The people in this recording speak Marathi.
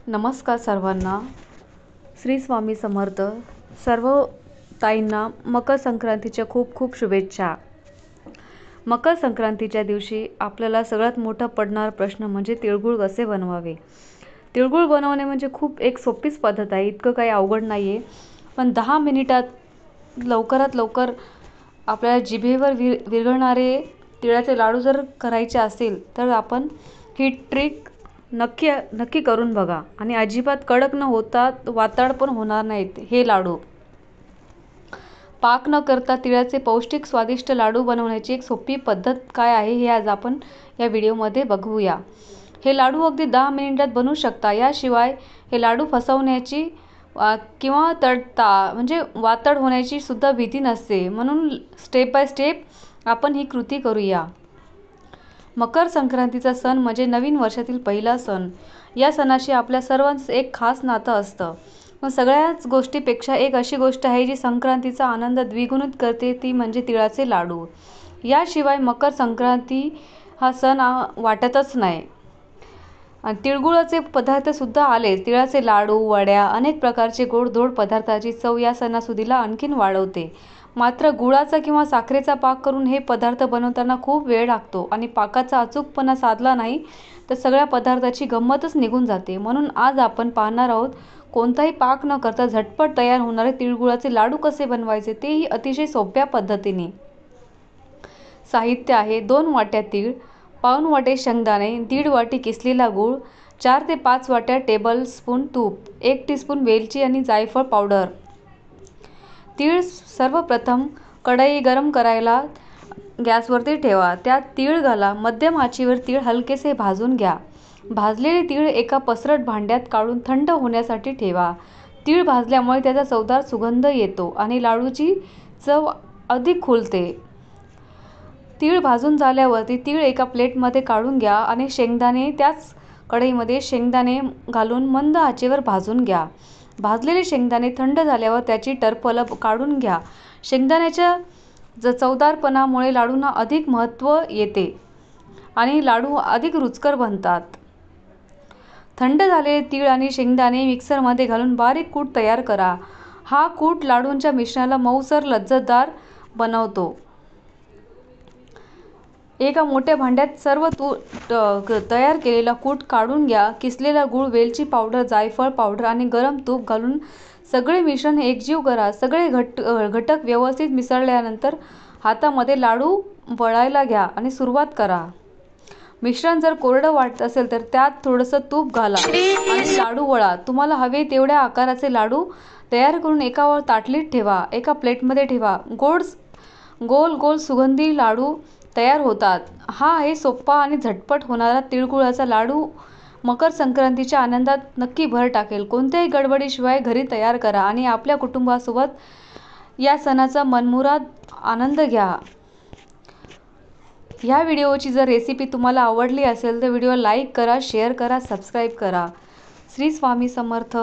नमस्कार सर्वांना. श्री स्वामी समर्थ. सर्व ताईंना मकर संक्रांतीच्या खूप खूप शुभेच्छा. मकर संक्रांतीच्या दिवशी आपल्याला सगळ्यात मोठा पडणारा प्रश्न म्हणजे तिळगुळ कसे बनवावे. तिळगुळ बनवणे म्हणजे खूप एक सोपीच पद्धत आहे, इतकं काही अवघड नाही आहे. पण 10 मिनिटात लवकरात लवकर आपल्याला जिभेवर विरघळणारे तिळाचे लाडू जर करायचे असेल तर आपण ही ट्रिक नक्की करून बघा आणि अजिबात कडक न होता वाताड पण होणार नाहीत हे लाडू. पाक न करता तिळाचे पौष्टिक स्वादिष्ट लाडू बनवण्याची एक सोपी पद्धत काय आहे हे आज आपण या व्हिडिओमध्ये बघूया. हे लाडू अगदी 10 मिनिटात बनवू शकता. याशिवाय हे लाडू फसवण्याची किंवा तडता म्हणजे वातड होण्याची सुद्धा भीती नसते. म्हणून स्टेप बाय स्टेप आपण ही कृती करूया. मकर संक्रांतीचा सण म्हणजे नवीन वर्षातील पहिला सण. या सणाशी आपल्या सर्वांचं एक खास नातं असतं. पण सगळ्याच गोष्टीपेक्षा एक अशी गोष्ट आहे जी संक्रांतीचा आनंद द्विगुणित करते, ती म्हणजे तिळाचे लाडू. याशिवाय मकर संक्रांती हा सण वाटतच नाही. आणि तिळगुळाचे पदार्थसुद्धा आले. तिळाचे लाडू, वड्या, अनेक प्रकारचे गोडधोड पदार्थाची चव या सणासुदीला आणखीन वाढवते. मात्र गुळाचा किंवा साखरेचा पाक करून हे पदार्थ बनवताना खूप वेळ लागतो आणि पाकाचा अचूकपणा साधला नाही तर सगळ्या पदार्थाची गंमतच निघून जाते. म्हणून आज आपण पाहणार आहोत कोणताही पाक न करता झटपट तयार होणारे तिळगुळाचे लाडू कसे बनवायचे, तेही अतिशय सोप्या पद्धतीने. साहित्य आहे: 2 वाट्या तीळ, पाऊण वाटी शेंगदाणे, 1.5 वाटी किसलेला गूळ, 4 ते 5 वाट्या टेबलस्पून तूप, 1 टीस्पून वेलची आणि जायफळ पावडर. तीळ सर्वप्रथम कढई गरम करायला गॅसवरती ठेवा. त्यात तीळ घाला. मध्यम आचेवर तीळ हलकेसे भाजून घ्या. भाजलेले तीळ एका पसरट भांड्यात काढून थंड होण्यासाठी ठेवा. तीळ भाजल्यामुळे त्याचा चवदार सुगंध येतो आणि लाडूची चव अधिक खुलते. तीळ भाजून झाल्यावरती तीळ एका प्लेटमध्ये काढून घ्या आणि शेंगदाणे त्याच कढईमध्ये शेंगदाणे घालून मंद आचेवर भाजून घ्या. भाजलेले शेंगदाणे थंड झाल्यावर त्याची टरफलं काढून घ्या. शेंगदाण्याच्या चवदारपणामुळे लाडूंना अधिक महत्त्व येते आणि लाडू अधिक रुचकर बनतात. थंड झालेले तीळ आणि शेंगदाणे मिक्सरमध्ये घालून बारीक कूट तयार करा. हा कूट लाडूंच्या मिश्रणाला मऊसर लज्जतदार बनवतो. एका मोठ्या भांड्यात सर्व तयार केलेला कूट काढून घ्या. किसलेला गूळ, वेलची पावडर, जायफळ पावडर आणि गरम तूप घालून सगळे मिश्रण एकजीव करा. सगळे घटक व्यवस्थित मिसळल्यानंतर हातामध्ये लाडू वळायला घ्या आणि सुरुवात करा. मिश्रण जर कोरडं वाटत असेल तर त्यात थोडंसं तूप घाला आणि लाडू वळा. तुम्हाला हवे तेवढ्या आकाराचे लाडू तयार करून एका ताटलीत ठेवा. एका प्लेटमध्ये ठेवा. गोल गोल सुगंधी लाडू तयार होतात. हा आहे सोपा आणि झटपट होणारा तिळगुळाचा लाडू. मकर संक्रांतीच्या आनंदात नक्की भर टाकेल. कोणत्याही गडबडीशिवाय घरी तयार करा आणि आपल्या कुटुंबासोबत या सणाचा मनमुराद आनंद घ्या. ह्या व्हिडिओची जर रेसिपी तुम्हाला आवडली असेल तर व्हिडिओ लाईक करा, शेअर करा, सबस्क्राईब करा. श्री स्वामी समर्थ.